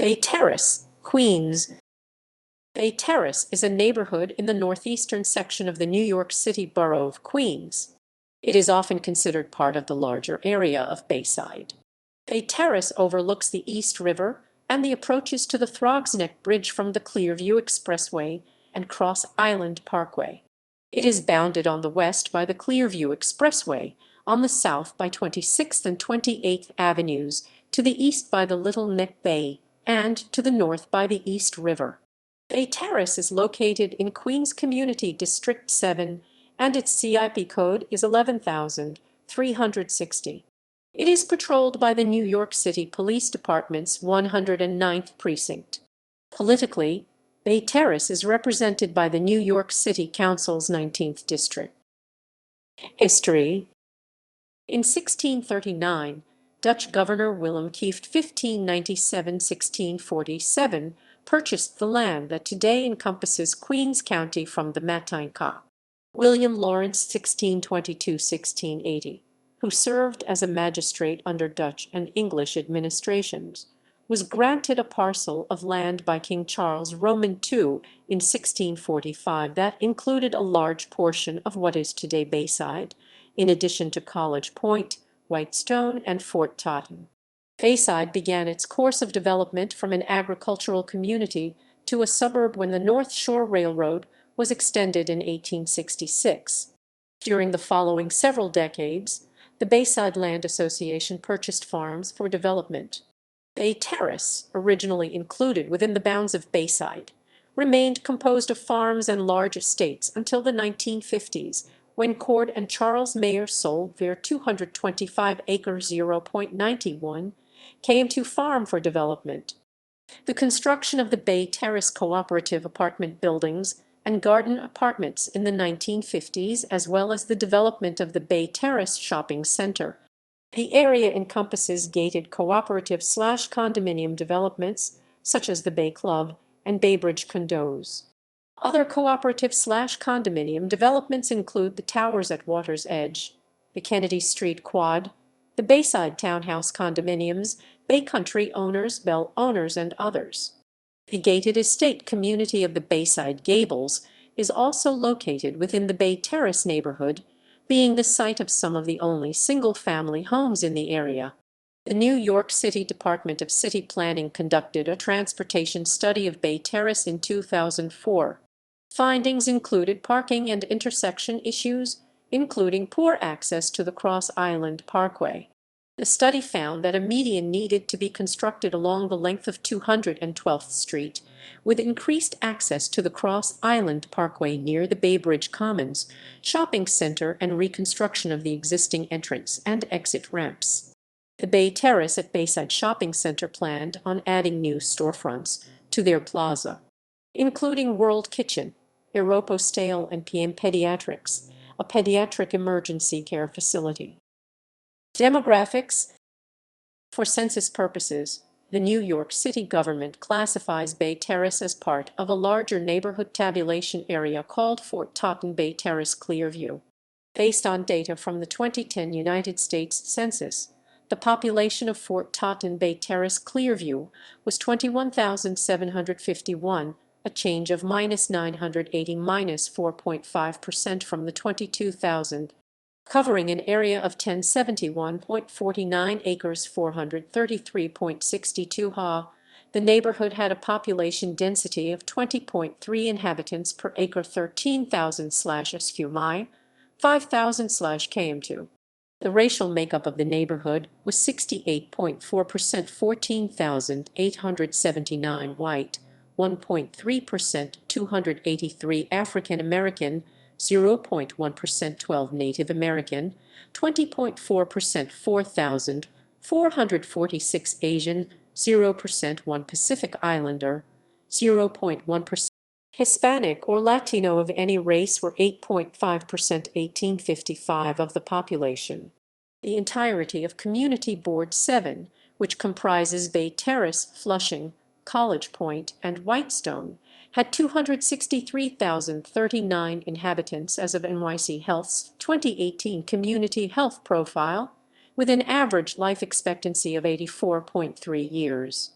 Bay Terrace, Queens. Bay Terrace is a neighborhood in the northeastern section of the New York City borough of Queens. It is often considered part of the larger area of Bayside. Bay Terrace overlooks the East River and the approaches to the Throgs Neck Bridge from the Clearview Expressway and Cross Island Parkway. It is bounded on the west by the Clearview Expressway, on the south by 26th and 28th Avenues, to the east by the Little Neck Bay, and to the north by the East River. Bay Terrace is located in Queens Community District 7, and its CIP code is 11,360. It is patrolled by the New York City Police Department's 109th Precinct. Politically, Bay Terrace is represented by the New York City Council's 19th District. History. In 1639, Dutch Governor Willem Kieft 1597–1647 purchased the land that today encompasses Queens County from the Matinka. William Lawrence 1622–1680, who served as a magistrate under Dutch and English administrations, was granted a parcel of land by King Charles Roman II in 1645 that included a large portion of what is today Bayside, in addition to College Point, Whitestone, and Fort Totten. Bayside began its course of development from an agricultural community to a suburb when the North Shore Railroad was extended in 1866. During the following several decades, the Bayside Land Association purchased farms for development. Bay Terrace, originally included within the bounds of Bayside, remained composed of farms and large estates until the 1950s, when Cord and Charles Mayer sold their 225-acre 0.91 km2 farm for development. The construction of the Bay Terrace cooperative apartment buildings and garden apartments in the 1950s, as well as the development of the Bay Terrace shopping center. The area encompasses gated cooperative/condominium developments, such as the Bay Club and Baybridge condos. Other cooperative/condominium developments include the towers at Water's Edge, the Kennedy Street Quad, the Bayside Townhouse condominiums, Bay Country Owners, Bell Owners, and others. The gated estate community of the Bayside Gables is also located within the Bay Terrace neighborhood, being the site of some of the only single-family homes in the area. The New York City Department of City Planning conducted a transportation study of Bay Terrace in 2004. Findings included parking and intersection issues, including poor access to the Cross Island Parkway. The study found that a median needed to be constructed along the length of 212th Street, with increased access to the Cross Island Parkway near the Baybridge Commons shopping center and reconstruction of the existing entrance and exit ramps. The Bay Terrace at Bayside Shopping Center planned on adding new storefronts to their plaza, including World Kitchen, Aeropostale, and PM Pediatrics, a pediatric emergency care facility. Demographics. For census purposes, the New York City government classifies Bay Terrace as part of a larger neighborhood tabulation area called Fort Totten Bay Terrace Clearview. Based on data from the 2010 United States Census, the population of Fort Totten Bay Terrace Clearview was 21,751, a change of -980 -4.5% from the 22,000. Covering an area of 1071.49 acres 433.62 ha. The neighborhood had a population density of 20.3 inhabitants per acre 13,000/sq mi, 5,000/km2. The racial makeup of the neighborhood was 68.4% 14,879 white, 1.3% 283 African American, 0.1% 12 Native American, 20.4% 4,446 Asian, 0% 1 Pacific Islander, 0.1% Hispanic or Latino of any race were 8.5% 1855 of the population. The entirety of Community Board 7, which comprises Bay Terrace, Flushing, College Point, and Whitestone, had 263,039 inhabitants as of NYC Health's 2018 Community Health Profile, with an average life expectancy of 84.3 years.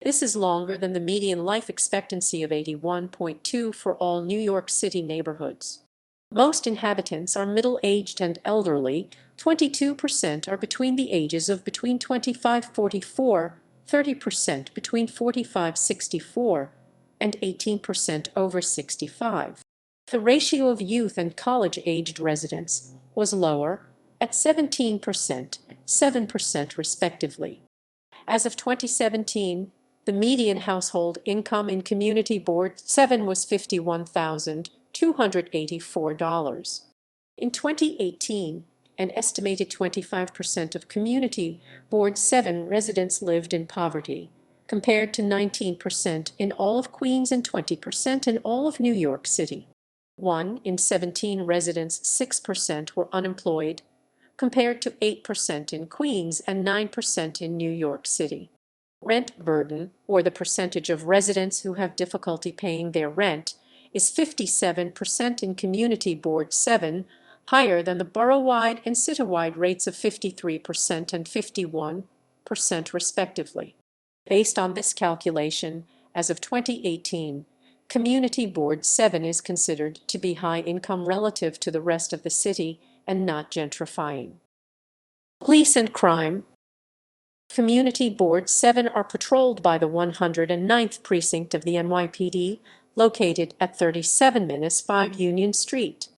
This is longer than the median life expectancy of 81.2 for all New York City neighborhoods. Most inhabitants are middle-aged and elderly. 22% are between the ages of between 25-44, 30% between 45-64, and 18% over 65. The ratio of youth and college-aged residents was lower, at 17%, 7% respectively. As of 2017, the median household income in Community Board 7 was $51,284. In 2018, an estimated 25% of Community Board 7 residents lived in poverty, compared to 19% in all of Queens and 20% in all of New York City. 1 in 17 residents, 6% were unemployed, compared to 8% in Queens and 9% in New York City. Rent burden, or the percentage of residents who have difficulty paying their rent, is 57% in Community Board 7, higher than the borough-wide and citywide rates of 53% and 51% respectively. Based on this calculation, as of 2018, Community Board 7 is considered to be high income relative to the rest of the city and not gentrifying. Police and crime. Community Board 7 are patrolled by the 109th Precinct of the NYPD, located at 37-5 Union Street.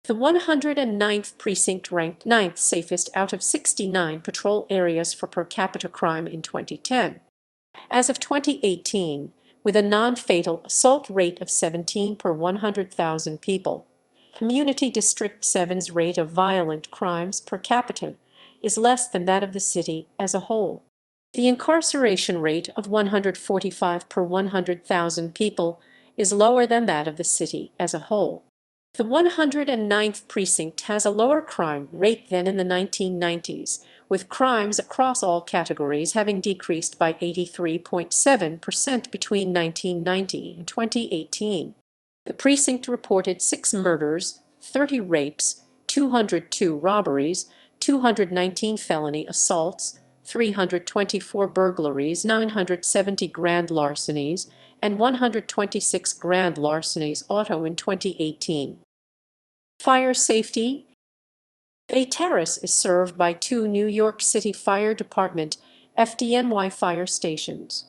The 109th Precinct ranked 9th safest out of 69 patrol areas for per capita crime in 2010. As of 2018, with a non-fatal assault rate of 17 per 100,000 people, Community District 7's rate of violent crimes per capita is less than that of the city as a whole. The incarceration rate of 145 per 100,000 people is lower than that of the city as a whole. The 109th Precinct has a lower crime rate than in the 1990s, with crimes across all categories having decreased by 83.7% between 1990 and 2018. The precinct reported 6 murders, 30 rapes, 202 robberies, 219 felony assaults, 324 burglaries, 970 grand larcenies, and 126 grand larcenies auto in 2018. Fire safety. Terrace is served by 2 New York City Fire Department FDNY fire stations.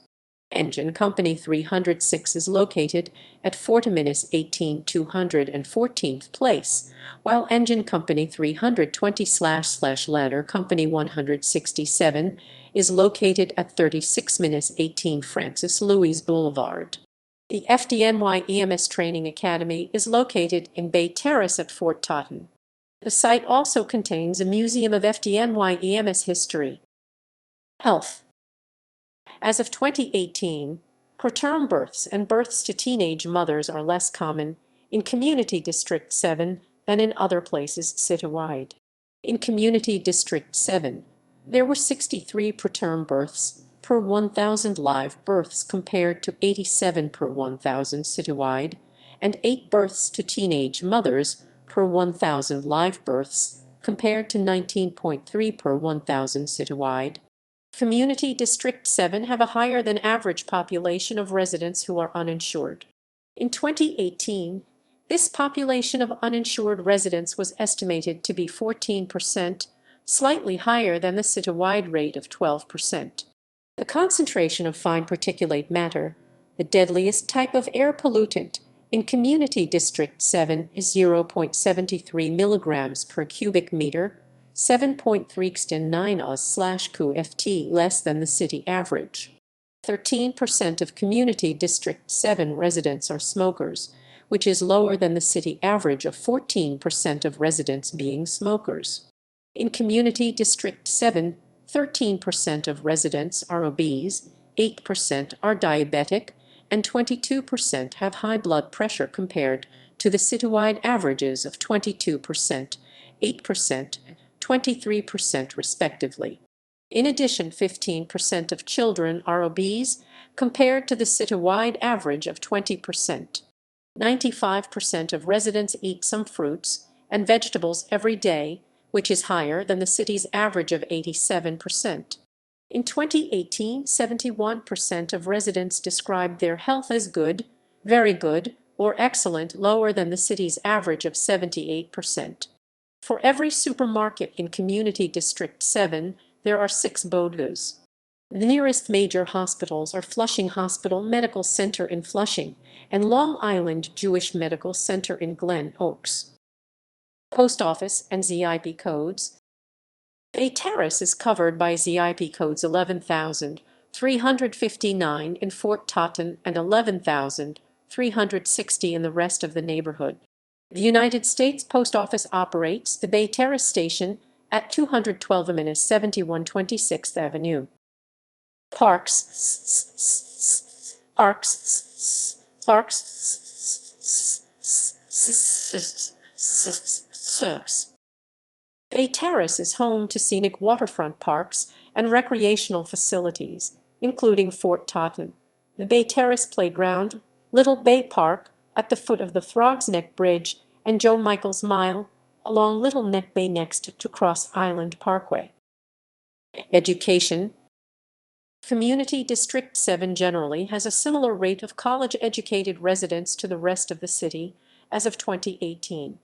Engine Company 306 is located at 40-18-214th Place, while Engine Company 320//Ladder Company 167 is located at 36-18 Francis Louis Boulevard. The FDNY EMS Training Academy is located in Bay Terrace at Fort Totten. The site also contains a museum of FDNY EMS history. Health. As of 2018, preterm births and births to teenage mothers are less common in Community District 7 than in other places citywide. In Community District 7, there were 63 preterm births per 1,000 live births compared to 87 per 1,000 citywide, and 8 births to teenage mothers per 1,000 live births compared to 19.3 per 1,000 citywide. Community District 7 have a higher than average population of residents who are uninsured. In 2018, this population of uninsured residents was estimated to be 14%, slightly higher than the citywide rate of 12%. The concentration of fine particulate matter, the deadliest type of air pollutant, in Community District 7 is 0.73 milligrams per cubic meter, 7.39 Os/QFT less than the city average. 13% of Community District 7 residents are smokers, which is lower than the city average of 14% of residents being smokers. In Community District 7, 13% of residents are obese, 8% are diabetic, and 22% have high blood pressure compared to the citywide averages of 22%, 8%, 23% respectively. In addition, 15% of children are obese compared to the citywide average of 20%. 95% of residents eat some fruits and vegetables every day, which is higher than the city's average of 87%. In 2018, 71% of residents described their health as good, very good, or excellent, lower than the city's average of 78%. For every supermarket in Community District 7, there are 6 bodegas. The nearest major hospitals are Flushing Hospital Medical Center in Flushing and Long Island Jewish Medical Center in Glen Oaks. Post Office and ZIP codes. Bay Terrace is covered by ZIP codes 11,359 in Fort Totten and 11,360 in the rest of the neighborhood. The United States Post Office operates the Bay Terrace station at 212 71 26th Avenue. Parks. Bay Terrace is home to scenic waterfront parks and recreational facilities, including Fort Totten, the Bay Terrace Playground, Little Bay Park at the foot of the Throgs Neck Bridge, and Joe Michael's Mile along Little Neck Bay next to Cross Island Parkway. Education. Community District 7 generally has a similar rate of college-educated residents to the rest of the city as of 2018.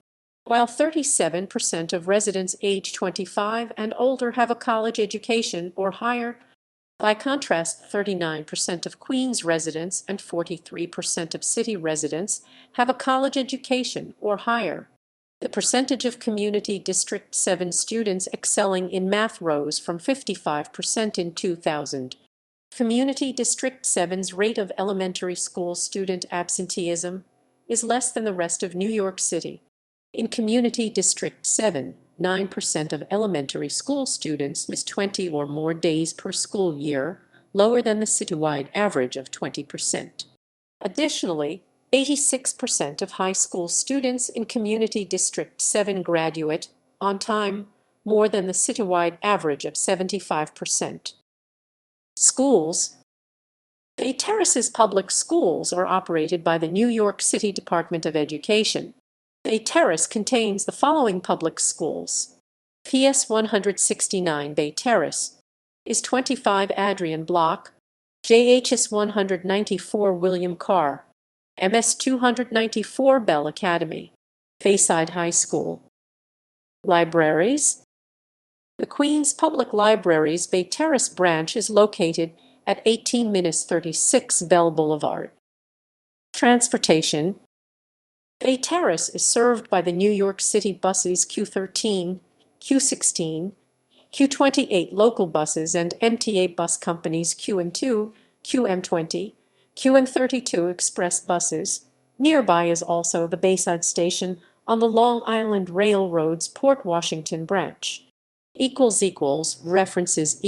While 37% of residents age 25 and older have a college education or higher, by contrast, 39% of Queens residents and 43% of city residents have a college education or higher. The percentage of Community District 7 students excelling in math rose from 55% in 2000. Community District 7's rate of elementary school student absenteeism is less than the rest of New York City. In Community District 7, 9% of elementary school students miss 20 or more days per school year, lower than the citywide average of 20%. Additionally, 86% of high school students in Community District 7 graduate on time, more than the citywide average of 75%. Schools. Bay Terrace's public schools are operated by the New York City Department of Education. Bay Terrace contains the following public schools. PS 169 Bay Terrace is 25 Adrian Block, JHS 194 William Carr, MS 294 Bell Academy, Bayside High School. Libraries. The Queens Public Library's Bay Terrace branch is located at 1836 Bell Boulevard. Transportation. Bay Terrace is served by the New York City buses Q13, Q16, Q28 local buses and MTA bus companies QM2, QM20, QM32 express buses. Nearby is also the Bayside station on the Long Island Railroad's Port Washington branch. References